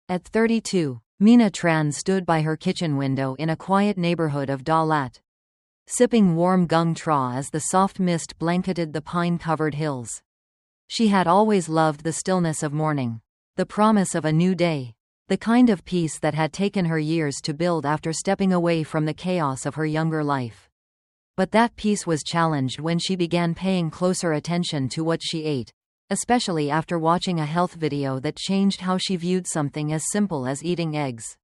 At 32, Mina Trần stood by her kitchen window in a quiet neighborhood of Đà Lạt, sipping warm gung tra as the soft mist blanketed the pine-covered hills. She had always loved the stillness of morning, the promise of a new day, the kind of peace that had taken her years to build after stepping away from the chaos of her younger life. But that peace was challenged when she began paying closer attention to what she ate, especially after watching a health video that changed how she viewed something as simple as eating eggs.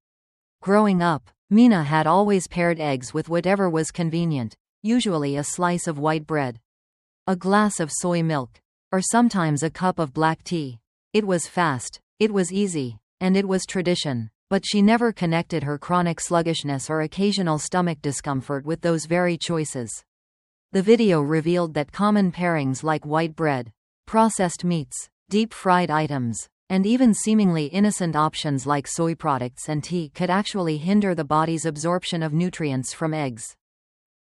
Growing up, Mina had always paired eggs with whatever was convenient, usually a slice of white bread, a glass of soy milk, or sometimes a cup of black tea. It was fast, it was easy, and it was tradition, but she never connected her chronic sluggishness or occasional stomach discomfort with those very choices. The video revealed that common pairings like white bread, processed meats, deep-fried items, and even seemingly innocent options like soy products and tea could actually hinder the body's absorption of nutrients from eggs,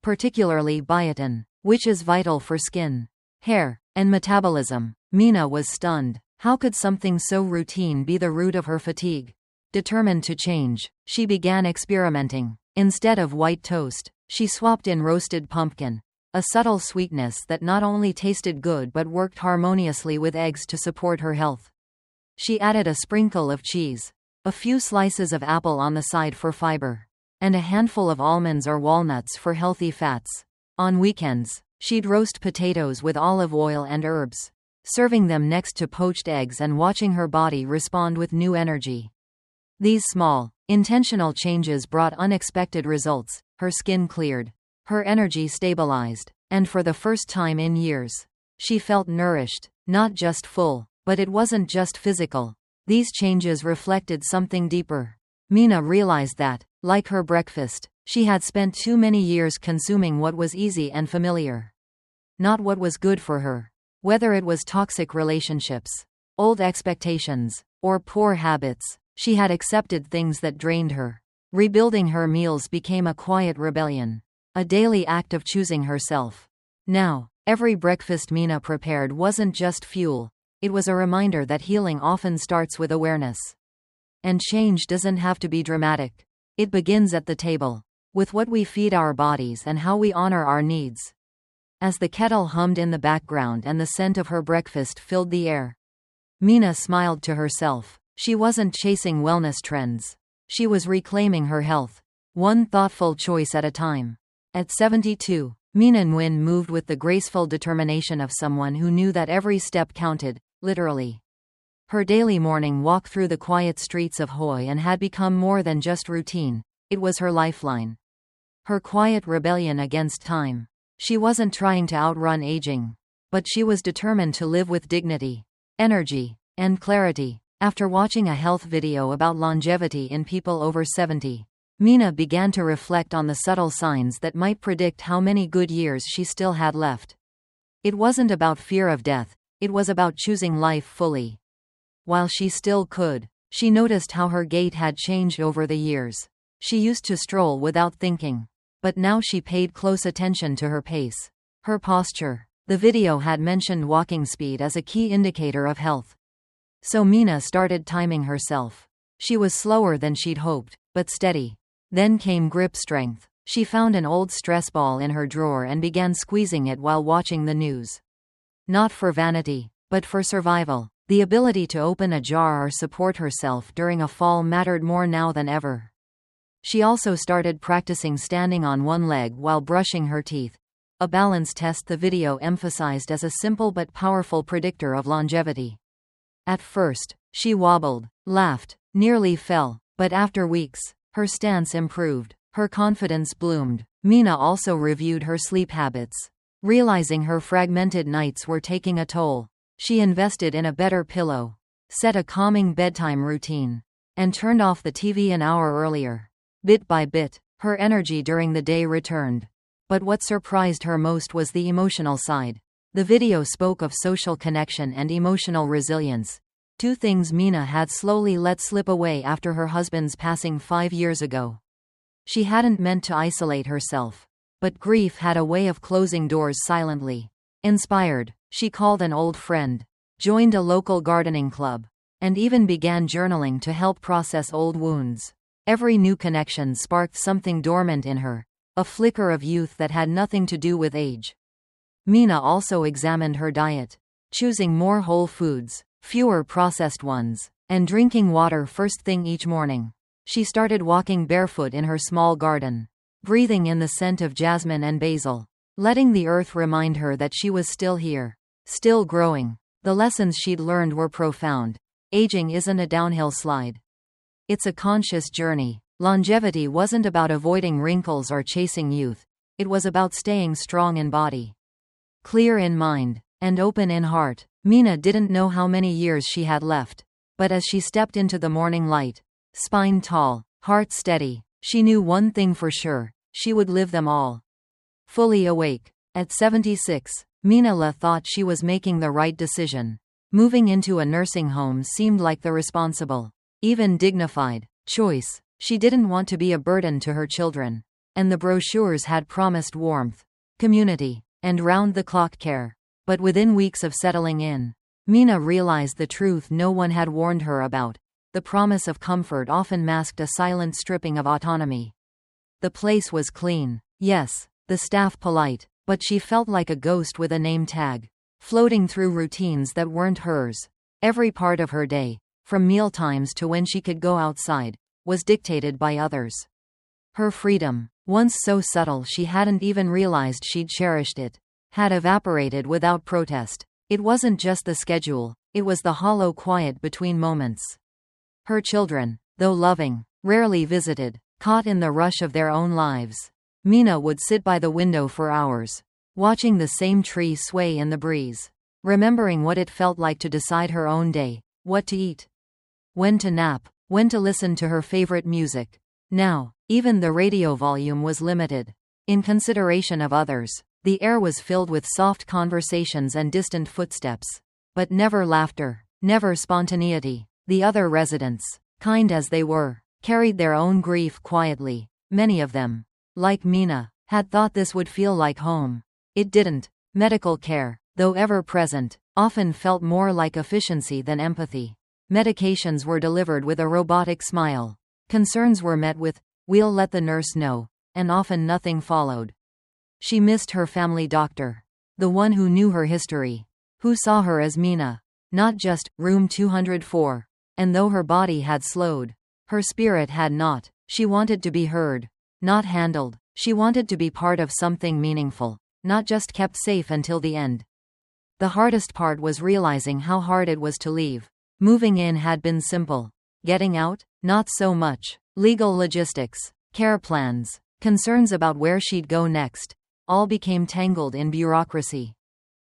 particularly biotin, which is vital for skin, hair, and metabolism. Mina was stunned. How could something so routine be the root of her fatigue? Determined to change, she began experimenting. Instead of white toast, she swapped in roasted pumpkin, a subtle sweetness that not only tasted good but worked harmoniously with eggs to support her health. She added a sprinkle of cheese, a few slices of apple on the side for fiber, and a handful of almonds or walnuts for healthy fats. On weekends, she'd roast potatoes with olive oil and herbs, serving them next to poached eggs and watching her body respond with new energy. These small, intentional changes brought unexpected results. Her skin cleared, her energy stabilized, and for the first time in years, she felt nourished, not just full. But it wasn't just physical. These changes reflected something deeper. Mina realized that, like her breakfast, she had spent too many years consuming what was easy and familiar, not what was good for her. Whether it was toxic relationships, old expectations, or poor habits, she had accepted things that drained her. Rebuilding her meals became a quiet rebellion, a daily act of choosing herself. Now, every breakfast Mina prepared wasn't just fuel. It was a reminder that healing often starts with awareness. And change doesn't have to be dramatic. It begins at the table, with what we feed our bodies and how we honor our needs. As the kettle hummed in the background and the scent of her breakfast filled the air, Mina smiled to herself. She wasn't chasing wellness trends. She was reclaiming her health, one thoughtful choice at a time. At 72, Mina Nguyen moved with the graceful determination of someone who knew that every step counted. Literally. Her daily morning walk through the quiet streets of Hoi An had become more than just routine. It was her lifeline. Her quiet rebellion against time. She wasn't trying to outrun aging, but she was determined to live with dignity, energy, and clarity. After watching a health video about longevity in people over 70, Mina began to reflect on the subtle signs that might predict how many good years she still had left. It wasn't about fear of death. It was about choosing life fully. While she still could, she noticed how her gait had changed over the years. She used to stroll without thinking, but now she paid close attention to her pace, her posture. The video had mentioned walking speed as a key indicator of health. So Mina started timing herself. She was slower than she'd hoped, but steady. Then came grip strength. She found an old stress ball in her drawer and began squeezing it while watching the news. Not for vanity, but for survival. The ability to open a jar or support herself during a fall mattered more now than ever. She also started practicing standing on one leg while brushing her teeth, a balance test the video emphasized as a simple but powerful predictor of longevity. At first, she wobbled, laughed, nearly fell, but after weeks, her stance improved, her confidence bloomed. Mina also reviewed her sleep habits. Realizing her fragmented nights were taking a toll, she invested in a better pillow, set a calming bedtime routine, and turned off the TV an hour earlier. Bit by bit, her energy during the day returned. But what surprised her most was the emotional side. The video spoke of social connection and emotional resilience, two things Mina had slowly let slip away after her husband's passing 5 years ago. She hadn't meant to isolate herself, but grief had a way of closing doors silently. Inspired, she called an old friend, joined a local gardening club, and even began journaling to help process old wounds. Every new connection sparked something dormant in her, a flicker of youth that had nothing to do with age. Mina also examined her diet, choosing more whole foods, fewer processed ones, and drinking water first thing each morning. She started walking barefoot in her small garden, breathing in the scent of jasmine and basil, letting the earth remind her that she was still here, still growing. The lessons she'd learned were profound. Aging isn't a downhill slide. It's a conscious journey. Longevity wasn't about avoiding wrinkles or chasing youth. It was about staying strong in body, clear in mind, and open in heart. Mina didn't know how many years she had left, but as she stepped into the morning light, spine tall, heart steady, she knew one thing for sure: she would live them all. Fully awake. At 76, Mina thought she was making the right decision. Moving into a nursing home seemed like the responsible, even dignified, choice. She didn't want to be a burden to her children, and the brochures had promised warmth, community, and round-the-clock care. But within weeks of settling in, Mina realized the truth no one had warned her about. The promise of comfort often masked a silent stripping of autonomy. The place was clean, yes, the staff polite, but she felt like a ghost with a name tag, floating through routines that weren't hers. Every part of her day, from mealtimes to when she could go outside, was dictated by others. Her freedom, once so subtle she hadn't even realized she'd cherished it, had evaporated without protest. It wasn't just the schedule, it was the hollow quiet between moments. Her children, though loving, rarely visited, caught in the rush of their own lives. Mina would sit by the window for hours, watching the same tree sway in the breeze, remembering what it felt like to decide her own day, what to eat, when to nap, when to listen to her favorite music. Now, even the radio volume was limited. In consideration of others, the air was filled with soft conversations and distant footsteps. But never laughter, never spontaneity. The other residents, kind as they were, carried their own grief quietly. Many of them, like Mina, had thought this would feel like home. It didn't. Medical care, though ever present, often felt more like efficiency than empathy. Medications were delivered with a robotic smile. Concerns were met with, "We'll let the nurse know," and often nothing followed. She missed her family doctor, the one who knew her history, who saw her as Mina, not just room 204. And though her body had slowed, her spirit had not. She wanted to be heard, not handled. She wanted to be part of something meaningful, not just kept safe until the end. The hardest part was realizing how hard it was to leave. Moving in had been simple. Getting out, not so much. Legal logistics, care plans, concerns about where she'd go next, all became tangled in bureaucracy.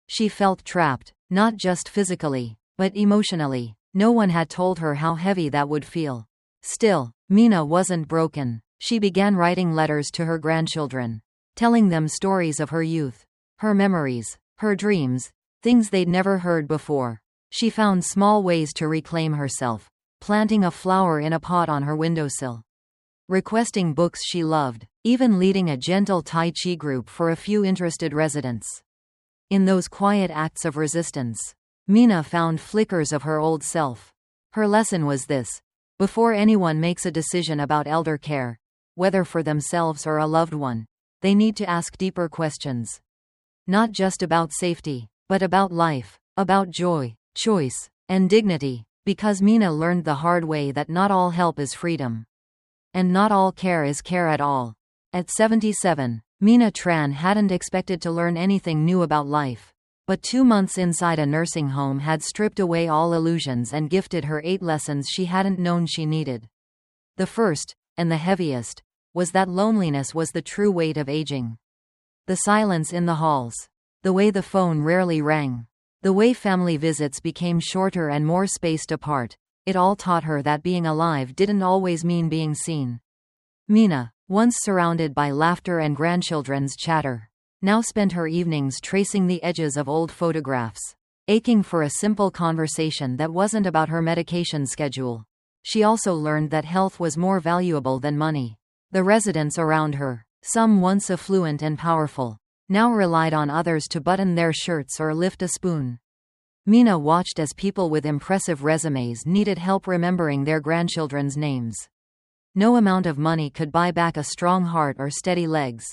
She felt trapped, not just physically, but emotionally. No one had told her how heavy that would feel. Still, Mina wasn't broken. She began writing letters to her grandchildren, telling them stories of her youth, her memories, her dreams, things they'd never heard before. She found small ways to reclaim herself, planting a flower in a pot on her windowsill, requesting books she loved, even leading a gentle Tai Chi group for a few interested residents. In those quiet acts of resistance, Mina found flickers of her old self. Her lesson was this: before anyone makes a decision about elder care, whether for themselves or a loved one, they need to ask deeper questions. Not just about safety, but about life, about joy, choice, and dignity, because Mina learned the hard way that not all help is freedom. And not all care is care at all. At 77, Mina Trần hadn't expected to learn anything new about life. But 2 months inside a nursing home had stripped away all illusions and gifted her 8 lessons she hadn't known she needed. The first, and the heaviest, was that loneliness was the true weight of aging. The silence in the halls. The way the phone rarely rang. The way family visits became shorter and more spaced apart. It all taught her that being alive didn't always mean being seen. Mina, once surrounded by laughter and grandchildren's chatter, now spent her evenings tracing the edges of old photographs, aching for a simple conversation that wasn't about her medication schedule. She also learned that health was more valuable than money. The residents around her, some once affluent and powerful, now relied on others to button their shirts or lift a spoon. Mina watched as people with impressive resumes needed help remembering their grandchildren's names. No amount of money could buy back a strong heart or steady legs.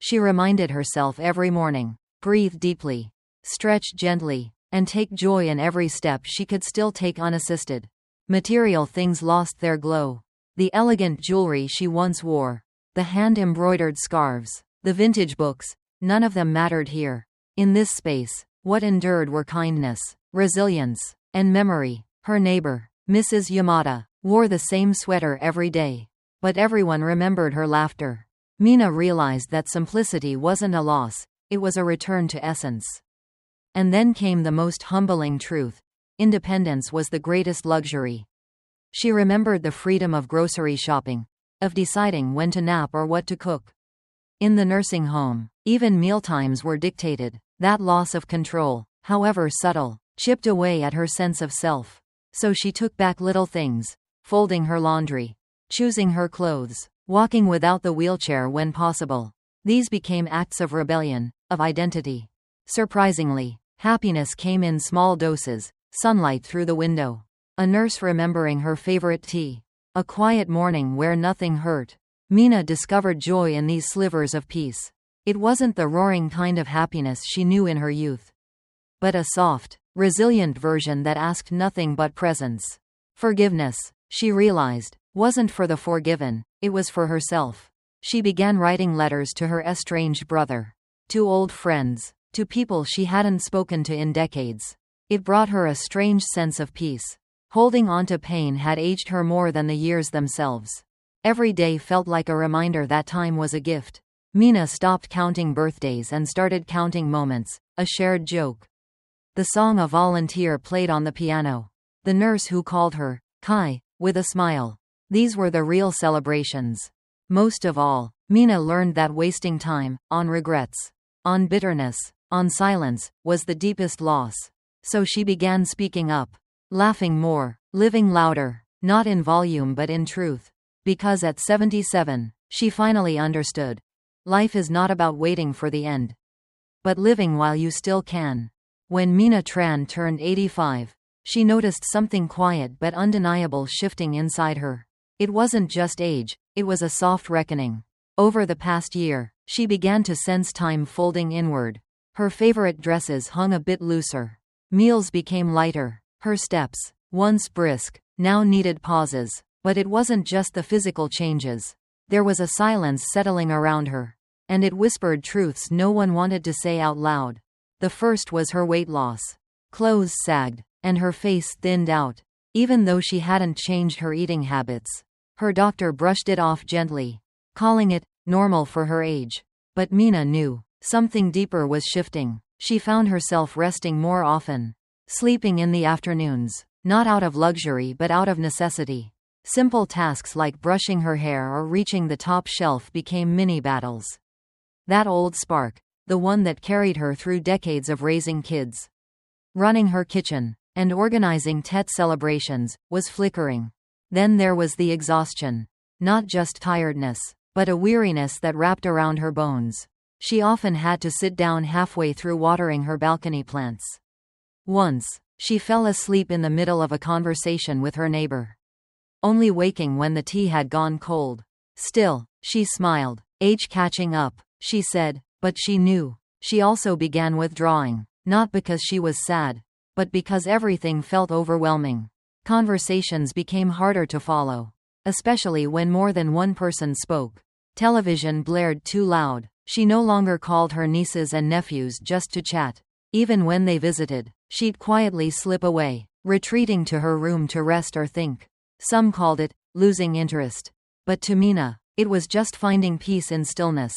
She reminded herself every morning, breathe deeply, stretch gently, and take joy in every step she could still take unassisted. Material things lost their glow. The elegant jewelry she once wore, the hand-embroidered scarves, the vintage books, none of them mattered here. In this space, what endured were kindness, resilience, and memory. Her neighbor, Mrs. Yamada, wore the same sweater every day, but everyone remembered her laughter. Mina realized that simplicity wasn't a loss, it was a return to essence. And then came the most humbling truth: independence was the greatest luxury. She remembered the freedom of grocery shopping, of deciding when to nap or what to cook. In the nursing home, even mealtimes were dictated. That loss of control, however subtle, chipped away at her sense of self. So she took back little things, folding her laundry, choosing her clothes, walking without the wheelchair when possible. These became acts of rebellion, of identity. Surprisingly, happiness came in small doses: sunlight through the window, a nurse remembering her favorite tea, a quiet morning where nothing hurt. Mina discovered joy in these slivers of peace. It wasn't the roaring kind of happiness she knew in her youth, but a soft, resilient version that asked nothing but presence. Forgiveness, she realized, wasn't for the forgiven, it was for herself. She began writing letters to her estranged brother, to old friends, to people she hadn't spoken to in decades. It brought her a strange sense of peace. Holding on to pain had aged her more than the years themselves. Every day felt like a reminder that time was a gift. Mina stopped counting birthdays and started counting moments, a shared joke. The song a volunteer played on the piano. The nurse who called her, Kai, with a smile. These were the real celebrations. Most of all, Mina learned that wasting time, on regrets, on bitterness, on silence, was the deepest loss. So she began speaking up, laughing more, living louder, not in volume but in truth. Because at 77, she finally understood. Life is not about waiting for the end, but living while you still can. When Mina Trần turned 85, she noticed something quiet but undeniable shifting inside her. It wasn't just age, it was a soft reckoning. Over the past year, she began to sense time folding inward. Her favorite dresses hung a bit looser. Meals became lighter. Her steps, once brisk, now needed pauses. But it wasn't just the physical changes. There was a silence settling around her, and it whispered truths no one wanted to say out loud. The first was her weight loss. Clothes sagged, and her face thinned out. Even though she hadn't changed her eating habits, her doctor brushed it off gently, calling it normal for her age. But Mina knew something deeper was shifting. She found herself resting more often, sleeping in the afternoons, not out of luxury but out of necessity. Simple tasks like brushing her hair or reaching the top shelf became mini battles. That old spark, the one that carried her through decades of raising kids, running her kitchen, and organizing Tet celebrations, was flickering. Then there was the exhaustion. Not just tiredness, but a weariness that wrapped around her bones. She often had to sit down halfway through watering her balcony plants. Once, she fell asleep in the middle of a conversation with her neighbor, only waking when the tea had gone cold. Still, she smiled. Age catching up, she said, but she knew. She also began withdrawing, not because she was sad, but because everything felt overwhelming. Conversations became harder to follow, especially when more than one person spoke. Television blared too loud. She no longer called her nieces and nephews just to chat. Even when they visited, she'd quietly slip away, retreating to her room to rest or think. Some called it losing interest. But to Mina, it was just finding peace in stillness.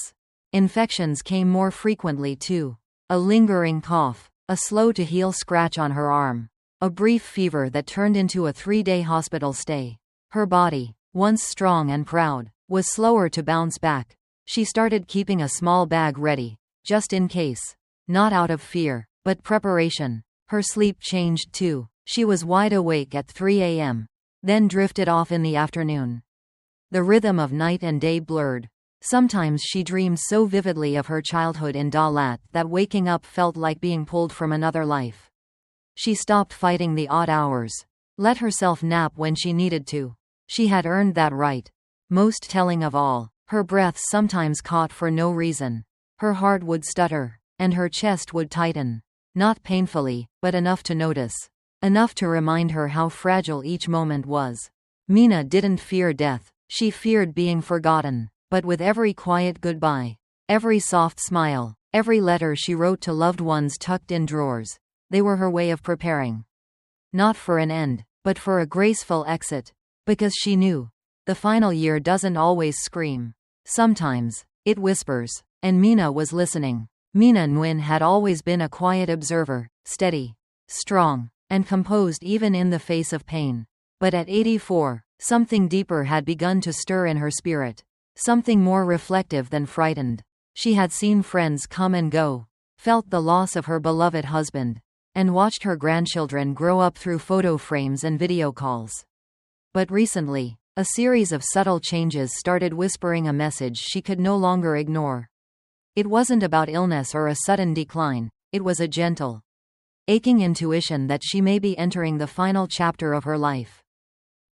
Infections came more frequently too. A lingering cough, a slow-to-heal scratch on her arm, a brief fever that turned into a 3-day hospital stay. Her body, once strong and proud, was slower to bounce back. She started keeping a small bag ready, just in case. Not out of fear, but preparation. Her sleep changed too. She was wide awake at 3 a.m., then drifted off in the afternoon. The rhythm of night and day blurred. Sometimes she dreamed so vividly of her childhood in Đà Lạt that waking up felt like being pulled from another life. She stopped fighting the odd hours. Let herself nap when she needed to. She had earned that right. Most telling of all, her breath sometimes caught for no reason. Her heart would stutter, and her chest would tighten. Not painfully, but enough to notice. Enough to remind her how fragile each moment was. Mina didn't fear death. She feared being forgotten. But with every quiet goodbye, every soft smile, every letter she wrote to loved ones tucked in drawers, they were her way of preparing. Not for an end, but for a graceful exit. Because she knew. The final year doesn't always scream. Sometimes, it whispers. And Mina was listening. Mina Nguyen had always been a quiet observer, steady, strong, and composed even in the face of pain. But at 84, something deeper had begun to stir in her spirit. Something more reflective than frightened. She had seen friends come and go, felt the loss of her beloved husband, and watched her grandchildren grow up through photo frames and video calls. But recently, a series of subtle changes started whispering a message she could no longer ignore. It wasn't about illness or a sudden decline, it was a gentle, aching intuition that she may be entering the final chapter of her life.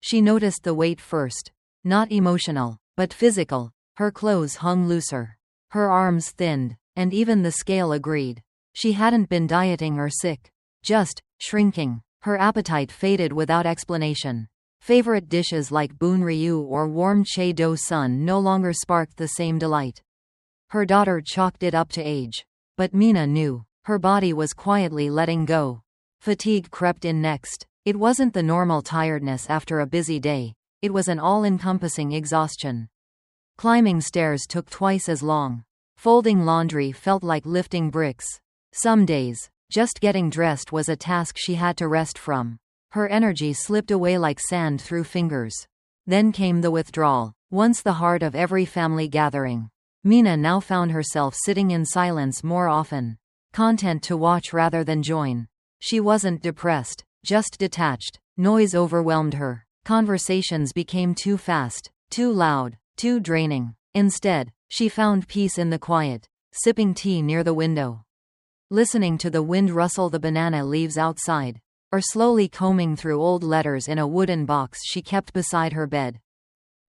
She noticed the weight first. Not emotional, but physical. Her clothes hung looser. Her arms thinned, and even the scale agreed. She hadn't been dieting or sick. Just shrinking. Her appetite faded without explanation. Favorite dishes like bun ryu or warm che do sun no longer sparked the same delight. Her daughter chalked it up to age. But Mina knew. Her body was quietly letting go. Fatigue crept in next. It wasn't the normal tiredness after a busy day. It was an all-encompassing exhaustion. Climbing stairs took twice as long. Folding laundry felt like lifting bricks. Some days, just getting dressed was a task she had to rest from. Her energy slipped away like sand through fingers. Then came the withdrawal, once the heart of every family gathering. Mina now found herself sitting in silence more often, content to watch rather than join. She wasn't depressed, just detached. Noise overwhelmed her. Conversations became too fast, too loud, too draining. Instead, she found peace in the quiet, sipping tea near the window, listening to the wind rustle the banana leaves outside, or slowly combing through old letters in a wooden box she kept beside her bed.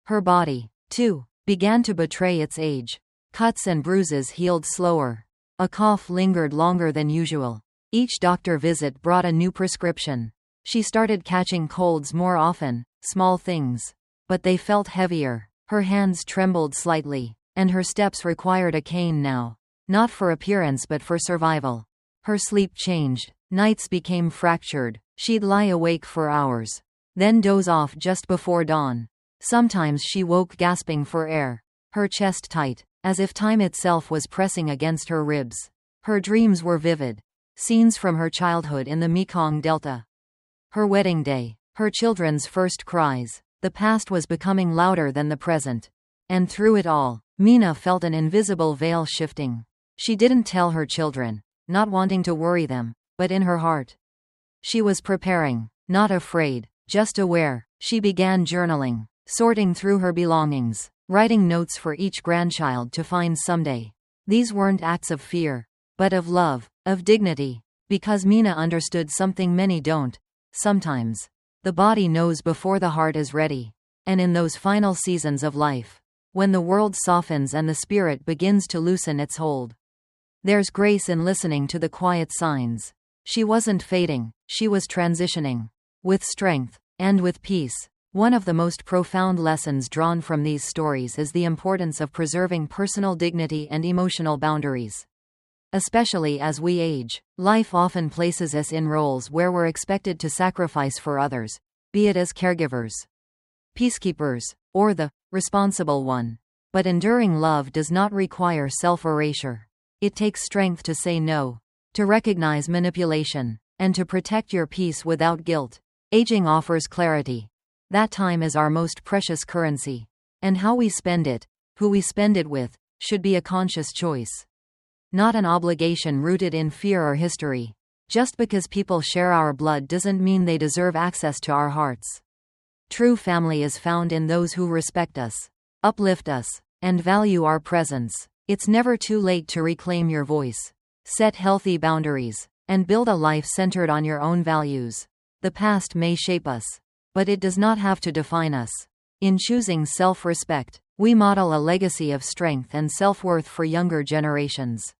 Her body, too, began to betray its age. Cuts and bruises healed slower. A cough lingered longer than usual. Each doctor visit brought a new prescription. She started catching colds more often, small things. But they felt heavier. Her hands trembled slightly, and her steps required a cane now. Not for appearance but for survival. Her sleep changed. Nights became fractured. She'd lie awake for hours, then doze off just before dawn. Sometimes she woke gasping for air, her chest tight, as if time itself was pressing against her ribs. Her dreams were vivid. Scenes from her childhood in the Mekong Delta. Her wedding day, her children's first cries. The past was becoming louder than the present. And through it all, Mina felt an invisible veil shifting. She didn't tell her children, not wanting to worry them, but in her heart. She was preparing, not afraid, just aware. She began journaling, sorting through her belongings, writing notes for each grandchild to find someday. These weren't acts of fear, but of love, of dignity. Because Mina understood something many don't. Sometimes, the body knows before the heart is ready. And in those final seasons of life, when the world softens and the spirit begins to loosen its hold, there's grace in listening to the quiet signs. She wasn't fading, she was transitioning. With strength, and with peace. One of the most profound lessons drawn from these stories is the importance of preserving personal dignity and emotional boundaries. Especially as we age, life often places us in roles where we're expected to sacrifice for others, be it as caregivers, peacekeepers, or the responsible one. But enduring love does not require self-erasure. It takes strength to say no, to recognize manipulation, and to protect your peace without guilt. Aging offers clarity. That time is our most precious currency. And how we spend it, who we spend it with, should be a conscious choice. Not an obligation rooted in fear or history. Just because people share our blood doesn't mean they deserve access to our hearts. True family is found in those who respect us, uplift us, and value our presence. It's never too late to reclaim your voice. Set healthy boundaries, and build a life centered on your own values. The past may shape us, but it does not have to define us. In choosing self-respect, we model a legacy of strength and self-worth for younger generations.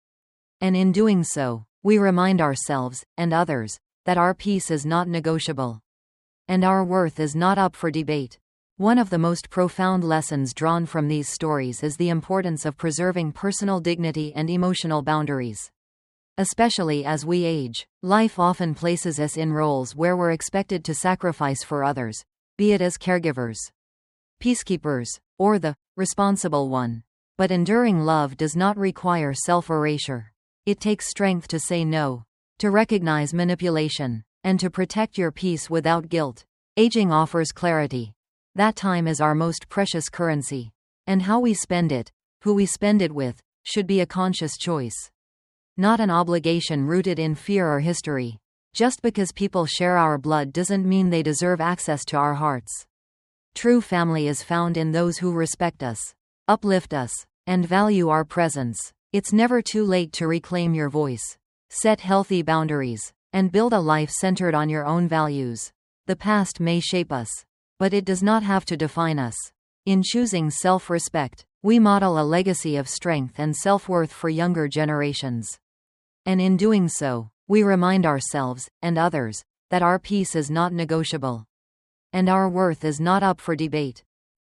And in doing so, we remind ourselves, and others, that our peace is not negotiable. And our worth is not up for debate. One of the most profound lessons drawn from these stories is the importance of preserving personal dignity and emotional boundaries. Especially as we age, life often places us in roles where we're expected to sacrifice for others, be it as caregivers, peacekeepers, or the responsible one. But enduring love does not require self-erasure. It takes strength to say no, to recognize manipulation, and to protect your peace without guilt. Aging offers clarity. That time is our most precious currency. And how we spend it, who we spend it with, should be a conscious choice. Not an obligation rooted in fear or history. Just because people share our blood doesn't mean they deserve access to our hearts. True family is found in those who respect us, uplift us, and value our presence. It's never too late to reclaim your voice. Set healthy boundaries, and build a life centered on your own values. The past may shape us, but it does not have to define us. In choosing self-respect, we model a legacy of strength and self-worth for younger generations. And in doing so, we remind ourselves, and others, that our peace is not negotiable. And our worth is not up for debate.